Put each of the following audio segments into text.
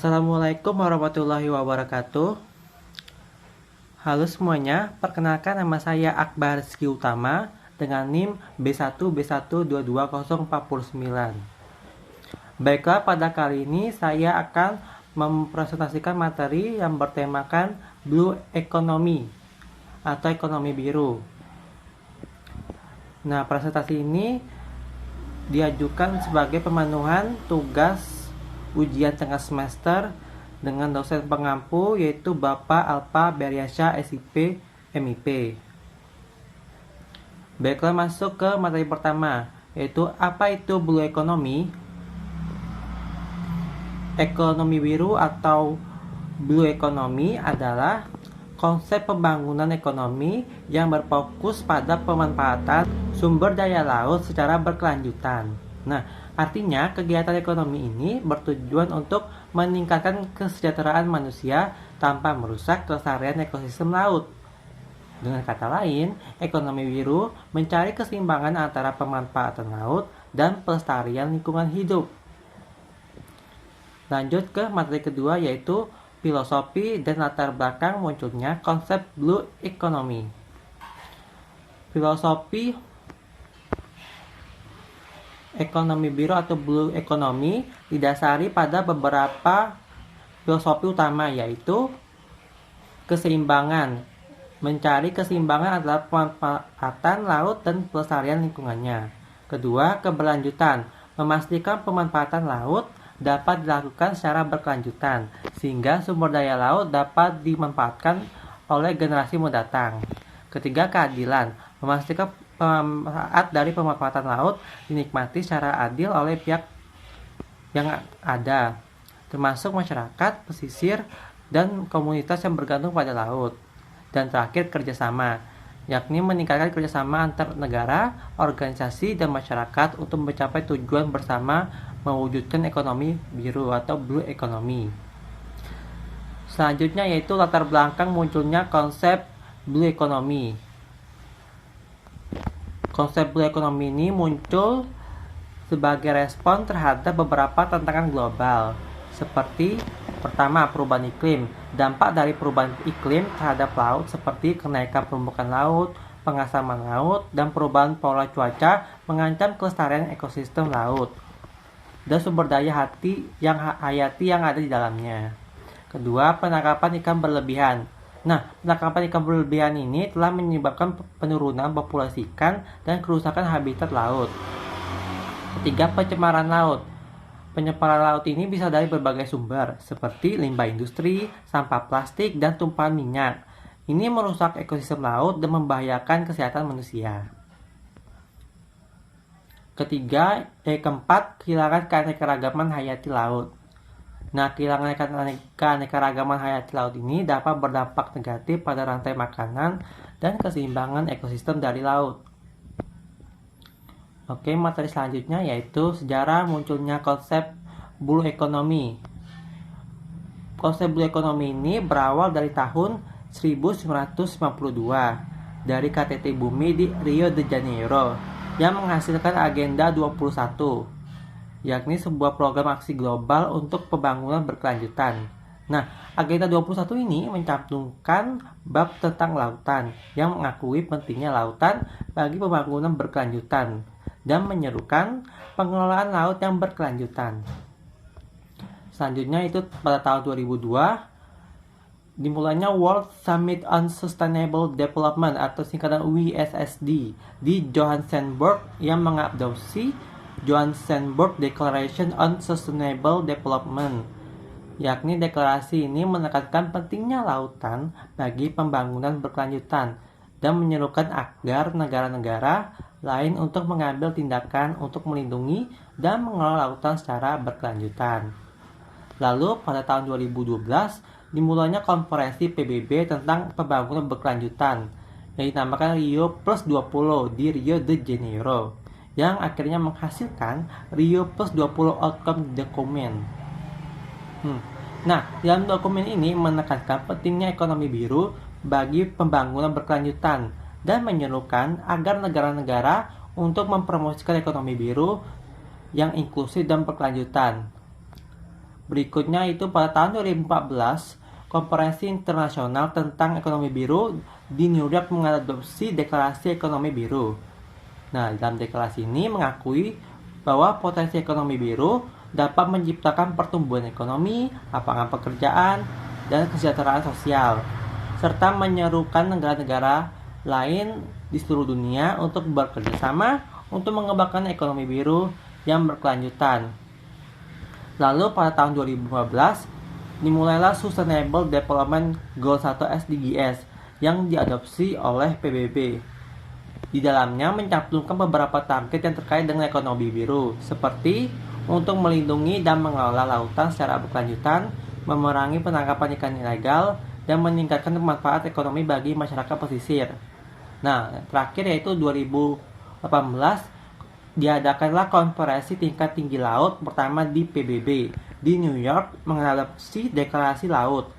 Assalamualaikum warahmatullahi wabarakatuh. Halo semuanya, perkenalkan nama saya Akbar Rizky Utama dengan NIM B1B1222049. Baiklah, pada kali ini saya akan mempresentasikan materi yang bertemakan Blue Economy atau ekonomi biru. Nah, presentasi ini diajukan sebagai pemenuhan tugas ujian tengah semester dengan dosen pengampu yaitu Bapak Alpa Beryansyah SIP MIP. Baiklah, masuk ke materi pertama, yaitu apa itu Blue Economy. Ekonomi biru atau Blue Economy adalah konsep pembangunan ekonomi yang berfokus pada pemanfaatan sumber daya laut secara berkelanjutan. Nah, artinya kegiatan ekonomi ini bertujuan untuk meningkatkan kesejahteraan manusia tanpa merusak kelestarian ekosistem laut. Dengan kata lain, ekonomi biru mencari keseimbangan antara pemanfaatan laut dan pelestarian lingkungan hidup. Lanjut ke materi kedua, yaitu filosofi dan latar belakang munculnya konsep Blue Economy. Filosofi ekonomi biru atau Blue Economy didasari pada beberapa filosofi utama, yaitu keseimbangan. Mencari keseimbangan adalah pemanfaatan laut dan pelestarian lingkungannya. Kedua, keberlanjutan. Memastikan pemanfaatan laut dapat dilakukan secara berkelanjutan sehingga sumber daya laut dapat dimanfaatkan oleh generasi mendatang. Ketiga, keadilan. Memastikan pemanfaat dari pemanfaatan laut dinikmati secara adil oleh pihak yang ada, termasuk masyarakat, pesisir, dan komunitas yang bergantung pada laut. Dan terakhir, kerjasama, yakni meningkatkan kerjasama antar negara, organisasi, dan masyarakat untuk mencapai tujuan bersama mewujudkan ekonomi biru atau Blue Economy. Selanjutnya yaitu latar belakang munculnya konsep Blue Economy. Konsep Blue Economy ini muncul sebagai respon terhadap beberapa tantangan global, seperti pertama, perubahan iklim. Dampak dari perubahan iklim terhadap laut seperti kenaikan permukaan laut, pengasaman laut, dan perubahan pola cuaca mengancam kelestarian ekosistem laut dan sumber daya hayati yang ada di dalamnya. Kedua, penangkapan ikan berlebihan. Nah, penangkapan ikan berlebihan ini telah menyebabkan penurunan populasi ikan dan kerusakan habitat laut. Ketiga, pencemaran laut. Pencemaran laut ini bisa dari berbagai sumber, seperti limbah industri, sampah plastik, dan tumpahan minyak. Ini merusak ekosistem laut dan membahayakan kesehatan manusia. Keempat, kehilangan keanekaragaman hayati laut. Nah, kehilangan keanekaragaman hayati laut ini dapat berdampak negatif pada rantai makanan dan keseimbangan ekosistem dari laut. Oke, materi selanjutnya yaitu sejarah munculnya konsep Blue Economy. Konsep Blue Economy ini berawal dari tahun 1952 dari KTT Bumi di Rio de Janeiro yang menghasilkan Agenda 21, yakni sebuah program aksi global untuk pembangunan berkelanjutan. Nah, Agenda 21 ini mencantumkan bab tentang lautan yang mengakui pentingnya lautan bagi pembangunan berkelanjutan dan menyerukan pengelolaan laut yang berkelanjutan. Selanjutnya itu pada tahun 2002 dimulainya World Summit on Sustainable Development atau singkatan WSSD di Johannesburg yang mengadopsi Johannesburg Declaration on Sustainable Development, yakni deklarasi ini menekankan pentingnya lautan bagi pembangunan berkelanjutan dan menyerukan agar negara-negara lain untuk mengambil tindakan untuk melindungi dan mengelola lautan secara berkelanjutan. Lalu pada tahun 2012 dimulainya konferensi PBB tentang pembangunan berkelanjutan yang dinamakan Rio Plus 20 di Rio de Janeiro, yang akhirnya menghasilkan Rio Plus 20 Outcome Document. Nah, dalam dokumen ini menekankan pentingnya ekonomi biru bagi pembangunan berkelanjutan dan menyerukan agar negara-negara untuk mempromosikan ekonomi biru yang inklusif dan berkelanjutan. Berikutnya itu pada tahun 2014, Konferensi Internasional tentang Ekonomi Biru di New York mengadopsi Deklarasi Ekonomi Biru. Nah, dalam deklarasi ini mengakui bahwa potensi ekonomi biru dapat menciptakan pertumbuhan ekonomi, lapangan pekerjaan, dan kesejahteraan sosial, serta menyerukan negara-negara lain di seluruh dunia untuk bekerja sama untuk mengembangkan ekonomi biru yang berkelanjutan. Lalu pada tahun 2015 dimulailah Sustainable Development Goal 1 SDGs yang diadopsi oleh PBB. Di dalamnya mencantumkan beberapa target yang terkait dengan ekonomi biru, seperti untuk melindungi dan mengelola lautan secara berkelanjutan, memerangi penangkapan ikan ilegal, dan meningkatkan manfaat ekonomi bagi masyarakat pesisir. Nah, terakhir yaitu 2018 diadakanlah konferensi tingkat tinggi laut pertama di PBB di New York mengadopsi deklarasi laut.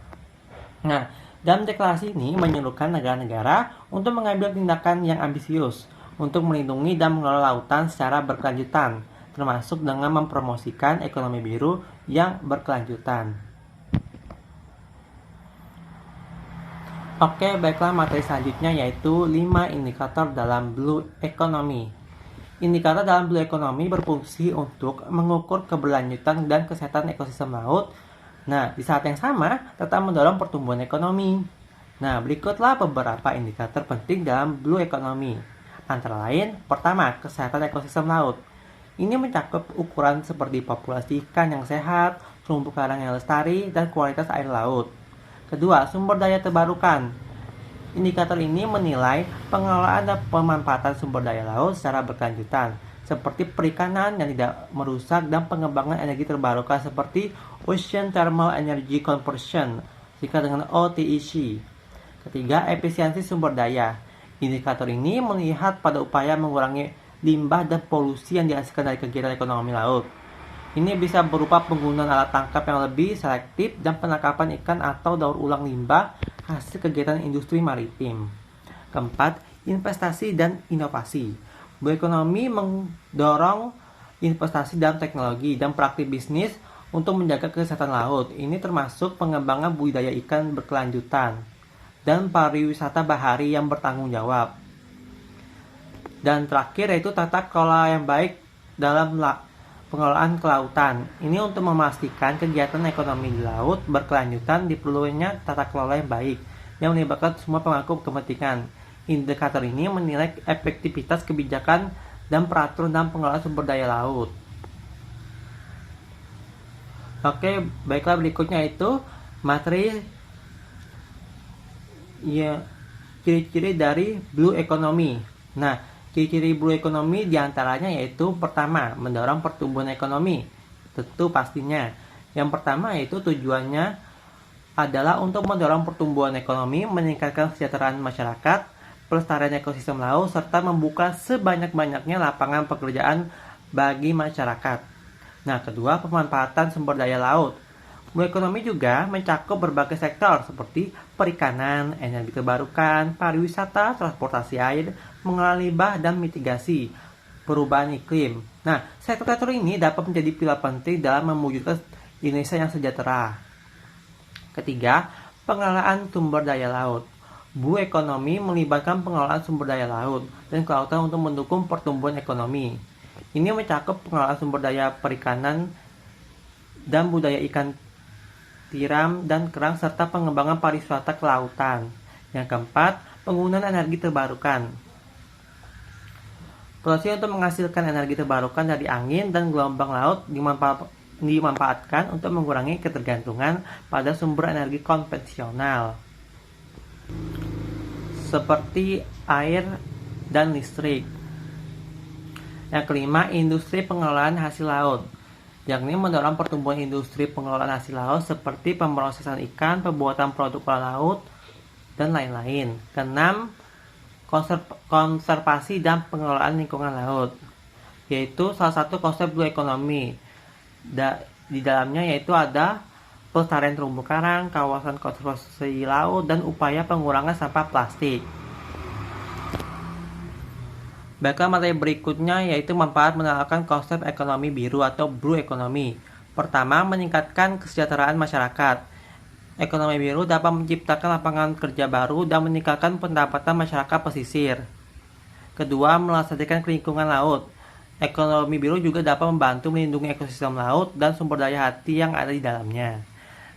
Nah, dalam deklarasi ini menyerukan negara-negara untuk mengambil tindakan yang ambisius untuk melindungi dan mengelola lautan secara berkelanjutan, termasuk dengan mempromosikan ekonomi biru yang berkelanjutan. Oke, baiklah, materi selanjutnya yaitu 5 indikator dalam Blue Economy. Indikator dalam Blue Economy berfungsi untuk mengukur keberlanjutan dan kesehatan ekosistem laut. Nah, di saat yang sama tetap mendorong pertumbuhan ekonomi. Nah, berikutlah beberapa indikator penting dalam Blue Economy. Antara lain, pertama, kesehatan ekosistem laut. Ini mencakup ukuran seperti populasi ikan yang sehat, terumbu karang yang lestari, dan kualitas air laut. Kedua, sumber daya terbarukan. Indikator ini menilai pengelolaan dan pemanfaatan sumber daya laut secara berkelanjutan, seperti perikanan yang tidak merusak dan pengembangan energi terbarukan seperti Ocean Thermal Energy Conversion, singkat dengan OTEC. Ketiga, efisiensi sumber daya. Indikator ini melihat pada upaya mengurangi limbah dan polusi yang dihasilkan dari kegiatan ekonomi laut. Ini bisa berupa penggunaan alat tangkap yang lebih selektif dan penangkapan ikan atau daur ulang limbah hasil kegiatan industri maritim. Keempat, investasi dan inovasi. Blue Economy mendorong investasi dalam teknologi dan praktik bisnis untuk menjaga kesehatan laut. Ini termasuk pengembangan budidaya ikan berkelanjutan dan pariwisata bahari yang bertanggung jawab. Dan terakhir yaitu tata kelola yang baik dalam pengelolaan kelautan. Ini untuk memastikan kegiatan ekonomi di laut berkelanjutan diperlunya tata kelola yang baik yang melibatkan semua pemangku kepentingan. Indikator ini menilai efektivitas kebijakan dan peraturan dalam pengelolaan sumber daya laut. Oke, baiklah, berikutnya itu materi ciri-ciri dari Blue Economy. Nah, ciri-ciri Blue Economy diantaranya yaitu pertama, mendorong pertumbuhan ekonomi. Tentu pastinya. Yang pertama yaitu tujuannya adalah untuk mendorong pertumbuhan ekonomi, meningkatkan kesejahteraan masyarakat, pelestarian ekosistem laut, serta membuka sebanyak-banyaknya lapangan pekerjaan bagi masyarakat. Nah, kedua, pemanfaatan sumber daya laut. Blue Economy juga mencakup berbagai sektor seperti perikanan, energi terbarukan, pariwisata, transportasi air, mengelola limbah, dan mitigasi perubahan iklim. Nah, sektor-sektor ini dapat menjadi pilar penting dalam mewujudkan Indonesia yang sejahtera. Ketiga, pengelolaan sumber daya laut. Blue Economy melibatkan pengelolaan sumber daya laut dan kelautan untuk mendukung pertumbuhan ekonomi. Ini mencakup pengelolaan sumber daya perikanan dan budaya ikan tiram dan kerang serta pengembangan pariwisata kelautan. Yang keempat, penggunaan energi terbarukan. Proses untuk menghasilkan energi terbarukan dari angin dan gelombang laut dimanfaatkan untuk mengurangi ketergantungan pada sumber energi konvensional seperti air dan listrik. Yang kelima, industri pengelolaan hasil laut. yakni mendorong pertumbuhan industri pengelolaan hasil laut seperti pemrosesan ikan, pembuatan produk olahan laut, dan lain-lain. Keenam, konservasi dan pengelolaan lingkungan laut, yaitu salah satu konsep blue economy. Di dalamnya yaitu ada pelestarian terumbu karang, kawasan konservasi laut, dan upaya pengurangan sampah plastik. Baiklah, materi berikutnya yaitu manfaat menerapkan konsep ekonomi biru atau blue economy. Pertama, meningkatkan kesejahteraan masyarakat. Ekonomi biru dapat menciptakan lapangan kerja baru dan meningkatkan pendapatan masyarakat pesisir. Kedua, melestarikan lingkungan laut. Ekonomi biru juga dapat membantu melindungi ekosistem laut dan sumber daya hayati yang ada di dalamnya.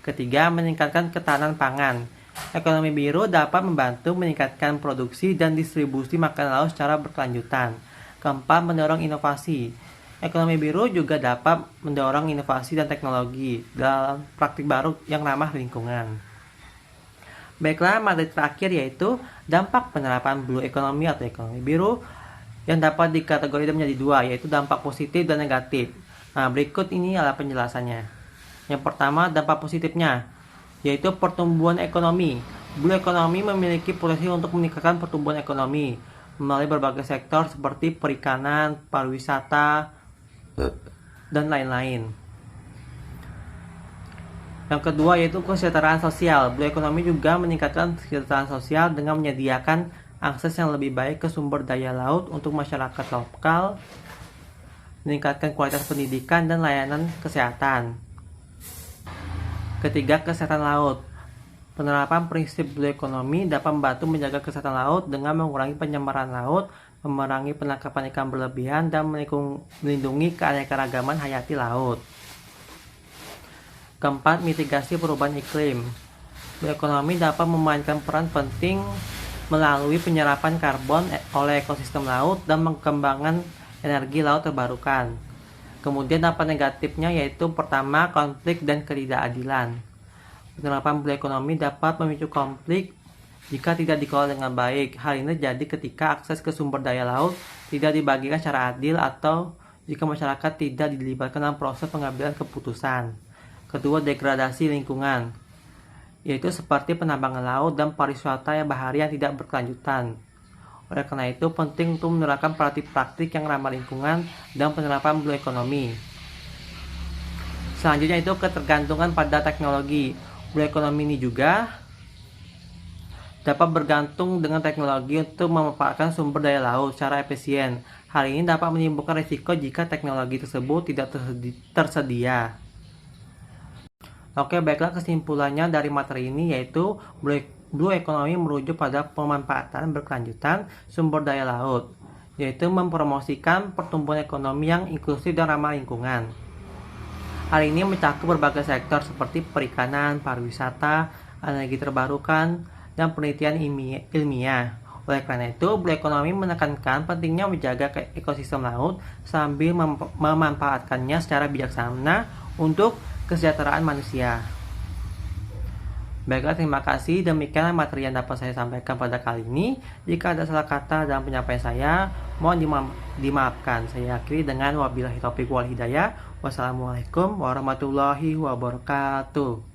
Ketiga, meningkatkan ketahanan pangan. Ekonomi biru dapat membantu meningkatkan produksi dan distribusi makanan laut secara berkelanjutan. Keempat, mendorong inovasi. Ekonomi biru juga dapat mendorong inovasi dan teknologi dalam praktik baru yang ramah lingkungan. Baiklah, materi terakhir yaitu dampak penerapan blue economy atau ekonomi biru yang dapat dikategorikan menjadi dua, yaitu dampak positif dan negatif. Nah, berikut ini adalah penjelasannya. Yang pertama, dampak positifnya, yaitu pertumbuhan ekonomi. Blue economy memiliki potensi untuk meningkatkan pertumbuhan ekonomi melalui berbagai sektor seperti perikanan, pariwisata, dan lain-lain. Yang kedua yaitu kesejahteraan sosial. Blue economy juga meningkatkan kesejahteraan sosial dengan menyediakan akses yang lebih baik ke sumber daya laut untuk masyarakat lokal, meningkatkan kualitas pendidikan dan layanan kesehatan. Ketiga, kesehatan laut. Penerapan prinsip blue economy dapat membantu menjaga kesehatan laut dengan mengurangi pencemaran laut, memerangi penangkapan ikan berlebihan, dan melindungi keanekaragaman hayati laut. Keempat, mitigasi perubahan iklim. Blue economy dapat memainkan peran penting melalui penyerapan karbon oleh ekosistem laut dan pengembangan energi laut terbarukan. Kemudian dampak negatifnya yaitu pertama, konflik dan ketidakadilan. Penerapan blue economy dapat memicu konflik jika tidak dikelola dengan baik. Hal ini terjadi ketika akses ke sumber daya laut tidak dibagikan secara adil atau jika masyarakat tidak dilibatkan dalam proses pengambilan keputusan. Kedua, degradasi lingkungan, yaitu seperti penambangan laut dan pariwisata yang bahari yang tidak berkelanjutan. Oleh karena itu, penting untuk menerapkan praktik-praktik yang ramah lingkungan dan penerapan blue economy. Selanjutnya itu ketergantungan pada teknologi. Blue economy ini juga dapat bergantung dengan teknologi untuk memanfaatkan sumber daya laut secara efisien. Hal ini dapat menimbulkan risiko jika teknologi tersebut tidak tersedia. Oke, baiklah, kesimpulannya dari materi ini yaitu blue economy merujuk pada pemanfaatan berkelanjutan sumber daya laut, yaitu mempromosikan pertumbuhan ekonomi yang inklusif dan ramah lingkungan. Hal ini mencakup berbagai sektor seperti perikanan, pariwisata, energi terbarukan, dan penelitian ilmiah. Oleh karena itu, blue economy menekankan pentingnya menjaga ekosistem laut sambil memanfaatkannya secara bijaksana untuk kesejahteraan manusia. Baiklah, terima kasih. Demikianlah materi yang dapat saya sampaikan pada kali ini. Jika ada salah kata dalam penyampaian saya, mohon dimaafkan. Saya akhiri dengan wabillahi taufiq wal hidayah. Wassalamualaikum warahmatullahi wabarakatuh.